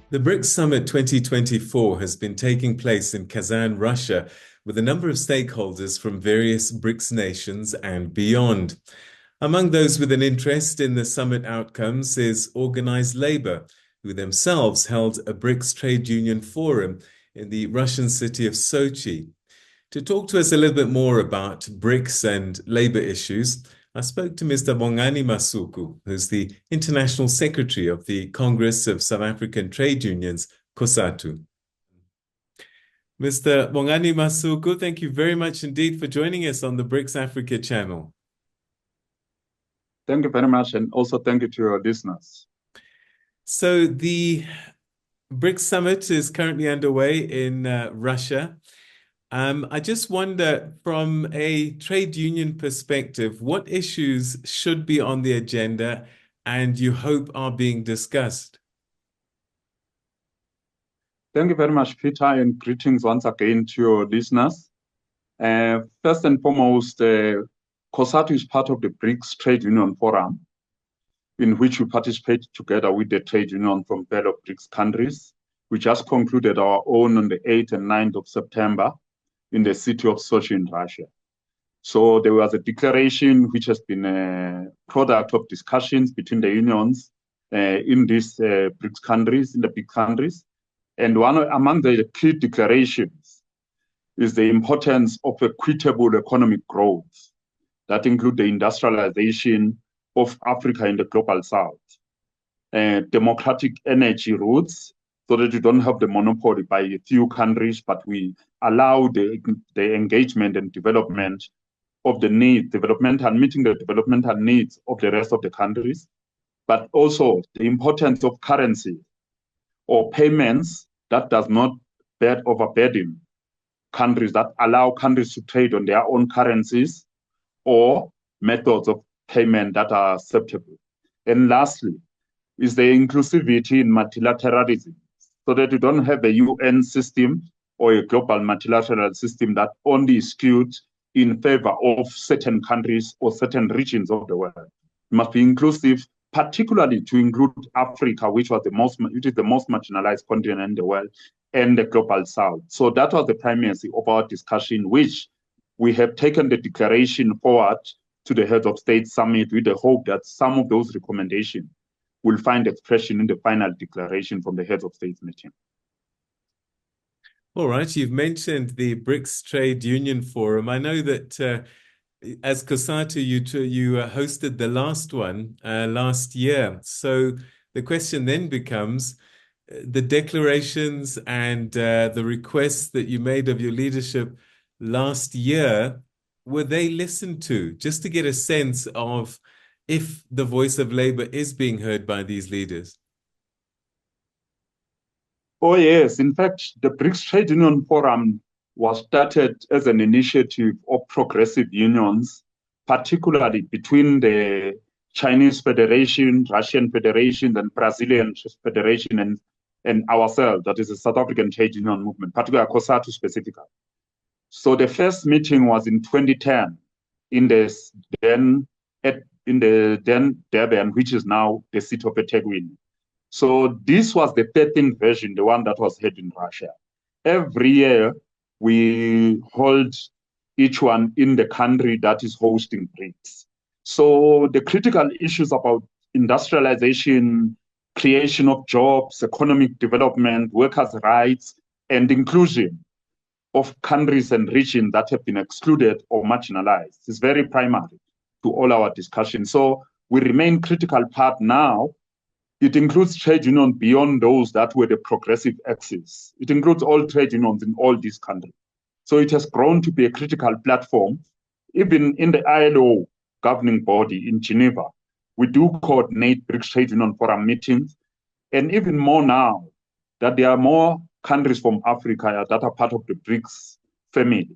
The BRICS Summit 2024 has been taking place in Kazan, Russia, with a number of stakeholders from various BRICS nations and beyond. Among those with an interest in the summit outcomes is organized labor, who themselves held a BRICS Trade Union Forum in the Russian city of Sochi. To talk to us a little bit more about BRICS and labor issues, I spoke to Mr. Bongani Masuku, who's the International Secretary of the Congress of South African Trade Unions, COSATU. Mr. Bongani Masuku, thank you very much indeed for joining us on the BRICS Africa Channel. Thank you very much, and also thank you to your listeners. So the BRICS Summit is currently underway in Russia. I just wonder, from a trade union perspective, what issues should be on the agenda and you hope are being discussed? Thank you very much, Peter, and greetings once again to your listeners. First and foremost, COSATU is part of the BRICS Trade Union Forum, in which we participate together with the trade union from fellow BRICS countries. We just concluded our own on the 8th and 9th of September in the city of Sochi in Russia. So there was a declaration which has been a product of discussions between the unions in these BRICS countries, in the big countries. And one among the key declarations is the importance of equitable economic growth that include the industrialization of Africa in the global south, democratic energy routes, so that you don't have the monopoly by a few countries, but we allow the engagement and development of the developmental needs of the rest of the countries, but also the importance of currency or payments that does not overburden countries, that allow countries to trade on their own currencies or methods of payment that are acceptable. And lastly, is the inclusivity in multilateralism, so that you don't have a UN system or a global multilateral system that only is skewed in favor of certain countries or certain regions of the world. It must be inclusive, particularly to include Africa, which is the most marginalized continent in the world, and the global south. So that was the primacy of our discussion, which we have taken the declaration forward to the Heads of State Summit with the hope that some of those recommendations will find expression in the final declaration from the Heads of State meeting. All right, you've mentioned the BRICS Trade Union Forum. I know that as COSATU, you hosted the last one last year. So the question then becomes, the declarations and the requests that you made of your leadership last year, were they listened to? Just to get a sense of if the voice of labor is being heard by these leaders. Oh, yes. In fact, the BRICS Trade Union Forum was started as an initiative of progressive unions, particularly between the Chinese Federation, Russian Federation, and Brazilian Federation, and ourselves, that is the South African Trade Union Movement, particularly COSATU specifically. So the first meeting was in 2010 in the then Durban, which is now the city of eThekwini. So this was the 13th version, the one that was held in Russia. Every year, we hold each one in the country that is hosting BRICS. So the critical issues about industrialization, creation of jobs, economic development, workers' rights, and inclusion of countries and regions that have been excluded or marginalized is very primary to all our discussions. So we remain critical part now. It includes trade unions beyond those that were the progressive axis. It includes all trade unions in all these countries. So it has grown to be a critical platform. Even in the ILO governing body in Geneva, we do coordinate BRICS Trade Union Forum meetings. And even more now, that there are more countries from Africa that are part of the BRICS family.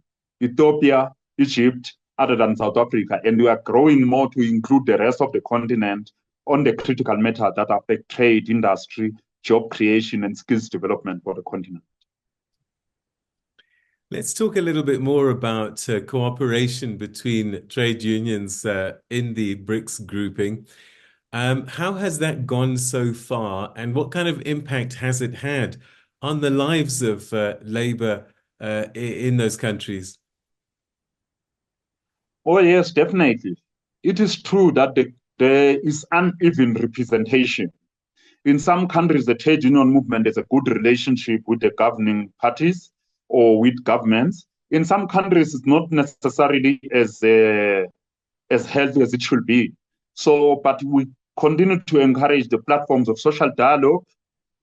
Ethiopia, Egypt, other than South Africa. And we are growing more to include the rest of the continent on the critical matters that affect trade, industry, job creation, and skills development for the continent. Let's talk a little bit more about cooperation between trade unions in the BRICS grouping. How has that gone so far, and what kind of impact has it had on the lives of labor in those countries? Oh, yes, definitely. It is true that there is uneven representation. In some countries, the trade union movement has a good relationship with the governing parties or with governments. In some countries, it's not necessarily as healthy as it should be. So, but we continue to encourage the platforms of social dialogue.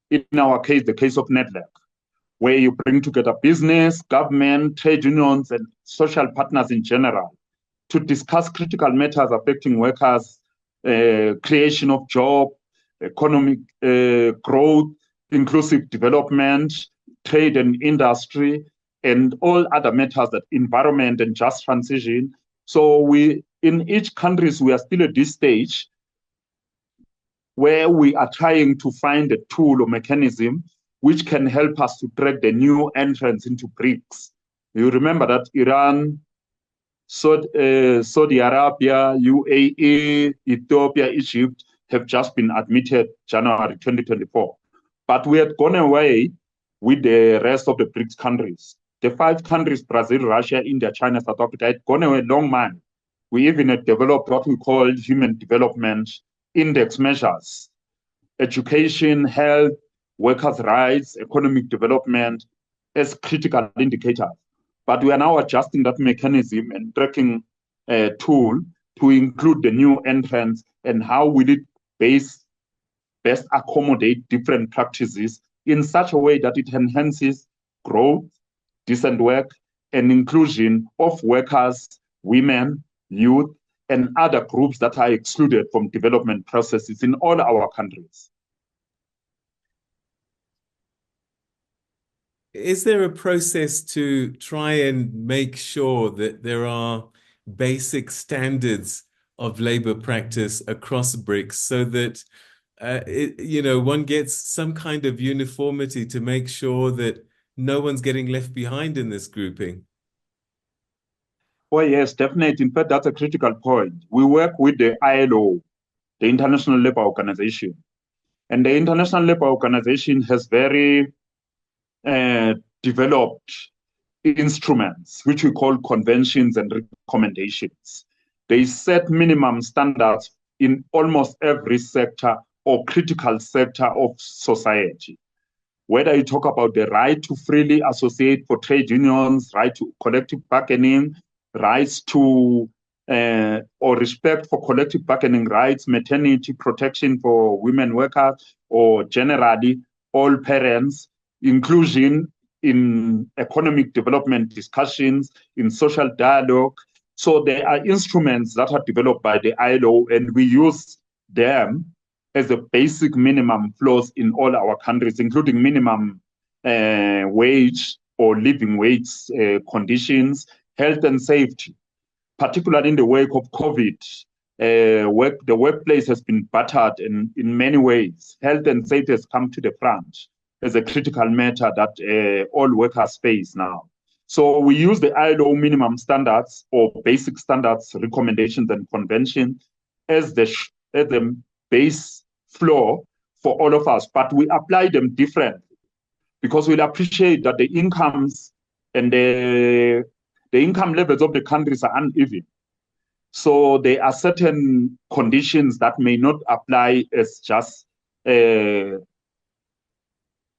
In our case, the case of Network, where you bring together business, government, trade unions, and social partners in general to discuss critical matters affecting workers, creation of job, economic growth, inclusive development, trade and industry, and all other matters that environment and just transition. So we, in each countries, we are still at this stage where we are trying to find a tool or mechanism which can help us to track the new entrance into BRICS. You remember that Iran, Saudi Arabia, UAE, Ethiopia, Egypt have just been admitted January 2024. But we had gone away with the rest of the BRICS countries. The 5 countries, Brazil, Russia, India, China, South Africa, had gone away long man. We even had developed what we call human development index measures, education, health, workers' rights, economic development as critical indicators. But we are now adjusting that mechanism and tracking tool to include the new entrants and how will it best accommodate different practices in such a way that it enhances growth, decent work, and inclusion of workers, women, youth, and other groups that are excluded from development processes in all our countries. Is there a process to try and make sure that there are basic standards of labor practice across BRICS so that one gets some kind of uniformity to make sure that no one's getting left behind in this grouping? Oh, yes, definitely. In fact, that's a critical point. We work with the ILO, the International Labour Organization, and the International Labour Organization has very developed instruments, which we call conventions and recommendations. They set minimum standards in almost every sector or critical sector of society. Whether you talk about the right to freely associate for trade unions, right to collective bargaining, rights to or respect for collective bargaining rights, maternity protection for women workers, or generally all parents, inclusion in economic development discussions, in social dialogue. So there are instruments that are developed by the ILO, and we use them as a basic minimum floors in all our countries, including minimum wage or living wage conditions, health and safety, particularly in the wake of COVID. The workplace has been battered in many ways. Health and safety has come to the front as a critical matter that all workers face now. So we use the ILO minimum standards or basic standards, recommendations, and conventions as the base floor for all of us, but we apply them differently because we'll appreciate that the incomes and the income levels of the countries are uneven. So there are certain conditions that may not apply as just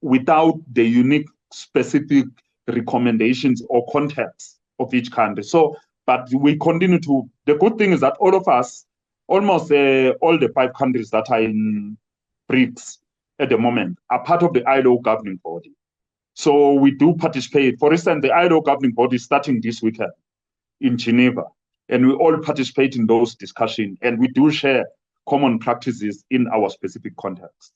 without the unique specific recommendations or context of each country. So, but we continue to, the good thing is that all of us, almost all the 5 countries that are in BRICS at the moment are part of the ILO governing body. So we do participate. For instance, the ILO governing body is starting this weekend in Geneva, and we all participate in those discussions, and we do share common practices in our specific context.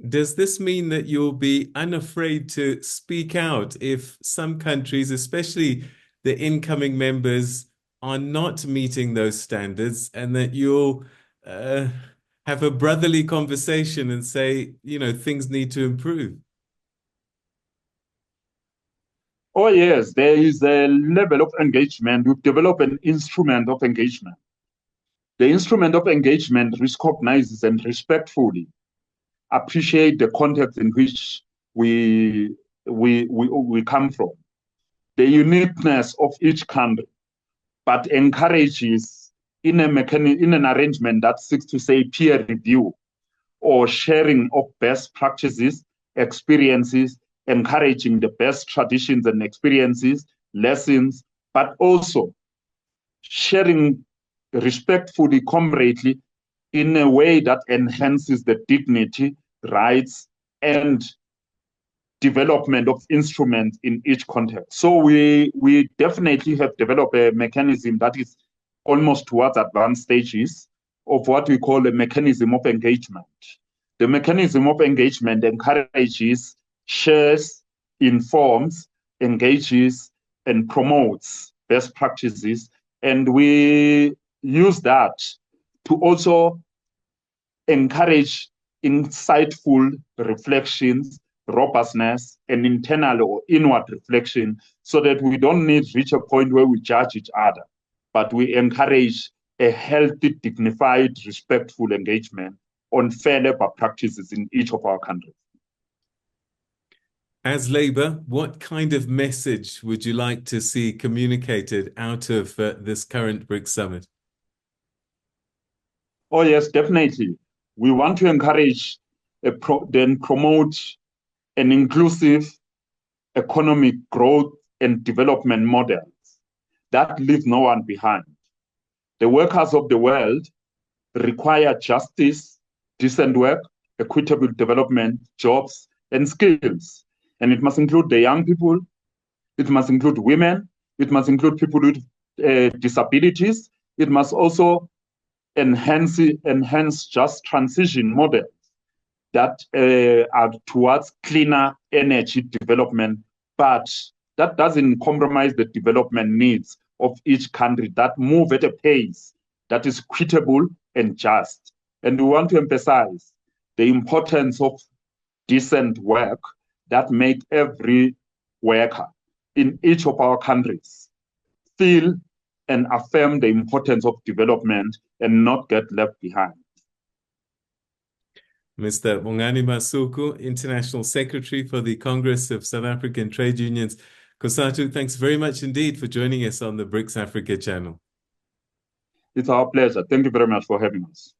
Does this mean that you'll be unafraid to speak out if some countries, especially the incoming members, are not meeting those standards, and that you'll have a brotherly conversation and say, things need to improve? Oh, yes, there is a level of engagement. We've developed an instrument of engagement. The instrument of engagement recognizes and respectfully appreciate the context in which we come from, the uniqueness of each country, but encourages in an arrangement that seeks to say peer review or sharing of best practices, experiences, encouraging the best traditions and experiences, lessons, but also sharing respectfully, comradely, in a way that enhances the dignity, rights, and development of instruments in each context. So we definitely have developed a mechanism that is almost towards advanced stages of what we call a mechanism of engagement. The mechanism of engagement encourages, shares, informs, engages, and promotes best practices. And we use that to also encourage insightful reflections, robustness, and internal or inward reflection, so that we don't need to reach a point where we judge each other, but we encourage a healthy, dignified, respectful engagement on fair labor practices in each of our countries. As Labour, what kind of message would you like to see communicated out of this current BRICS Summit? Oh, yes, definitely. We want to encourage then promote an inclusive economic growth and development models that leave no one behind. The workers of the world require justice, decent work, equitable development, jobs, and skills. And it must include the young people, it must include women, it must include people with disabilities, it must also enhance just transition models that are towards cleaner energy development, but that doesn't compromise the development needs of each country, that move at a pace that is equitable and just. And we want to emphasize the importance of decent work that make every worker in each of our countries feel and affirm the importance of development and not get left behind. Mr. Bongani Masuku, International Secretary for the Congress of South African Trade Unions, COSATU, thanks very much indeed for joining us on the BRICS Africa Channel. It's our pleasure. Thank you very much for having us.